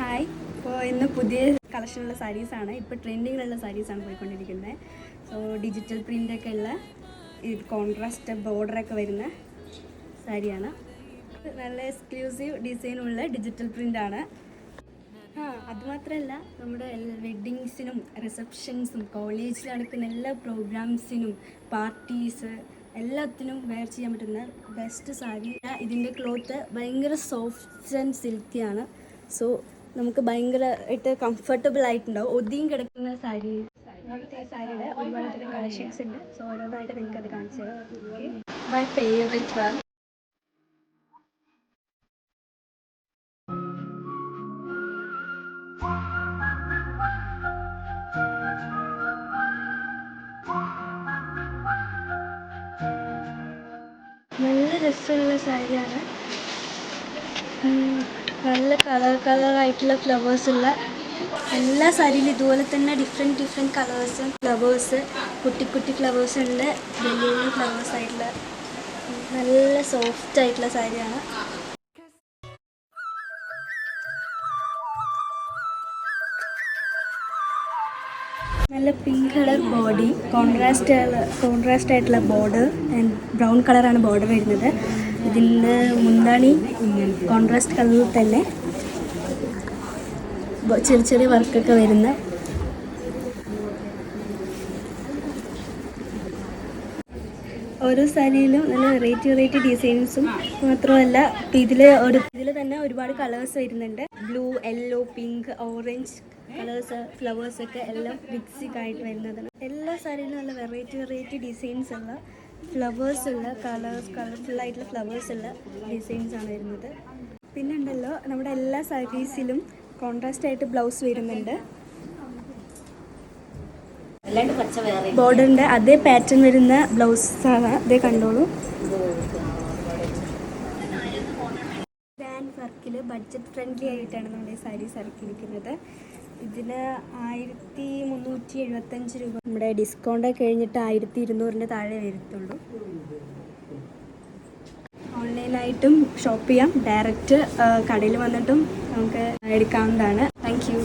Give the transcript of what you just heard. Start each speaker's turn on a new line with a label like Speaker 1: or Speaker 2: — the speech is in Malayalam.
Speaker 1: ഹായ്. ഇപ്പോൾ ഇന്ന് പുതിയ കളക്ഷനുള്ള സാരീസാണ്, ഇപ്പോൾ ട്രെൻഡിങ്ങിലുള്ള സാരീസാണ് പോയിക്കൊണ്ടിരിക്കുന്നത്. സോ ഡിജിറ്റൽ പ്രിൻ്റൊക്കെ ഉള്ള കോൺട്രാസ്റ്റ് ബോർഡറൊക്കെ വരുന്ന സാരിയാണ്. നല്ല എക്സ്ക്ലൂസീവ് ഡിസൈനുള്ള ഡിജിറ്റൽ പ്രിൻ്റാണ്. അതുമാത്രമല്ല, നമ്മുടെ വെഡ്ഡിങ്സിനും റിസപ്ഷൻസും കോളേജിൽ നടക്കുന്ന എല്ലാ പ്രോഗ്രാംസിനും പാർട്ടീസ് എല്ലാത്തിനും വെയർ ചെയ്യാൻ പറ്റുന്ന ബെസ്റ്റ് സാരി. ഇതിൻ്റെ ക്ലോത്ത് ഭയങ്കര സോഫ്റ്റ് ആൻഡ് സിൽക്കിയാണ്. സോ നമുക്ക് ഭയങ്കരമായിട്ട് കംഫർട്ടബിൾ ആയിട്ടുണ്ടാവും. ഒതുങ്ങി കിടക്കുന്ന സാരി. അങ്ങനത്തെ സാരിയുടെ ഒരുപാട് തരം കളക്ഷൻസ് ഉണ്ട്. സോ ഓരോന്നായിട്ട് നിങ്ങൾക്ക് അത് കാണിച്ചു തരാം. My favourite one. നല്ല രസമുള്ള സാരിയാണ്. നല്ല കളറായിട്ടുള്ള ഫ്ലവേഴ്സുള്ള എല്ലാ സാരിയിലും ഇതുപോലെ തന്നെ ഡിഫറെൻറ്റ് കളേഴ്സ് ഫ്ലവേഴ്സ്, കുട്ടി ഫ്ലവേഴ്സ് ഉണ്ട്, വലിയ ഫ്ലവേഴ്സ് ആയിട്ടുള്ള നല്ല സോഫ്റ്റ് ആയിട്ടുള്ള സാരിയാണ്. നല്ല പിങ്ക് കളർ ബോഡി, കോൺട്രാസ്റ്റ് ആയിട്ടുള്ള ബോർഡർ ആൻഡ് ബ്രൗൺ കളറാണ് ബോർഡർ വരുന്നത്. ഇതിൻ്റെ മുന്താണി കോൺട്രാസ്റ്റ് കളറിൽ തന്നെ ചെറിയ വർക്കൊക്കെ വരുന്ന ഓരോ സാരിയിലും നല്ല വെറൈറ്റി ഡിസൈൻസും മാത്രമല്ല ഇതിൽ തന്നെ ഒരുപാട് കളേഴ്സ് വരുന്നുണ്ട്. Blue, yellow, pink, orange colours, ഫ്ലവേഴ്സൊക്കെ എല്ലാം മിക്സിങ് ആയിട്ട് വരുന്നതാണ്. എല്ലാ സാരിയിലും നല്ല വെറൈറ്റി ഡിസൈൻസ് ഉള്ള ഫ്ലവേഴ്സ് ഉള്ള കളർഫുൾ ആയിട്ടുള്ള ഫ്ലവേഴ്സ് ഉള്ള ഡിസൈൻസാണ് വരുന്നത്. പിന്നെ ഉണ്ടല്ലോ, നമ്മുടെ എല്ലാ സാരീസിലും കോൺട്രാസ്റ്റ് ആയിട്ട് ബ്ലൗസ് വരുന്നുണ്ട്. ബോർഡറിൻ്റെ അതേ പാറ്റേൺ വരുന്ന ബ്ലൗസാണ്. അതേ കണ്ടോളൂ. ഗ്രാൻഡ് വർക്കിൽ ബഡ്ജറ്റ് ഫ്രണ്ട്ലി ആയിട്ടാണ് നമ്മുടെ ഈ സാരീസ് ഇറക്കിയിരിക്കുന്നത്. ഇതിന് 1375 രൂപ. നമ്മുടെ ഡിസ്കൗണ്ട് കഴിഞ്ഞിട്ട് 1200 താഴെ വരത്തുള്ളൂ. ഓൺലൈനായിട്ടും ഷോപ്പ് ചെയ്യാം, ഡയറക്റ്റ് കടയിൽ വന്നിട്ടും നമുക്ക് എടുക്കാവുന്നതാണ്. Thank you.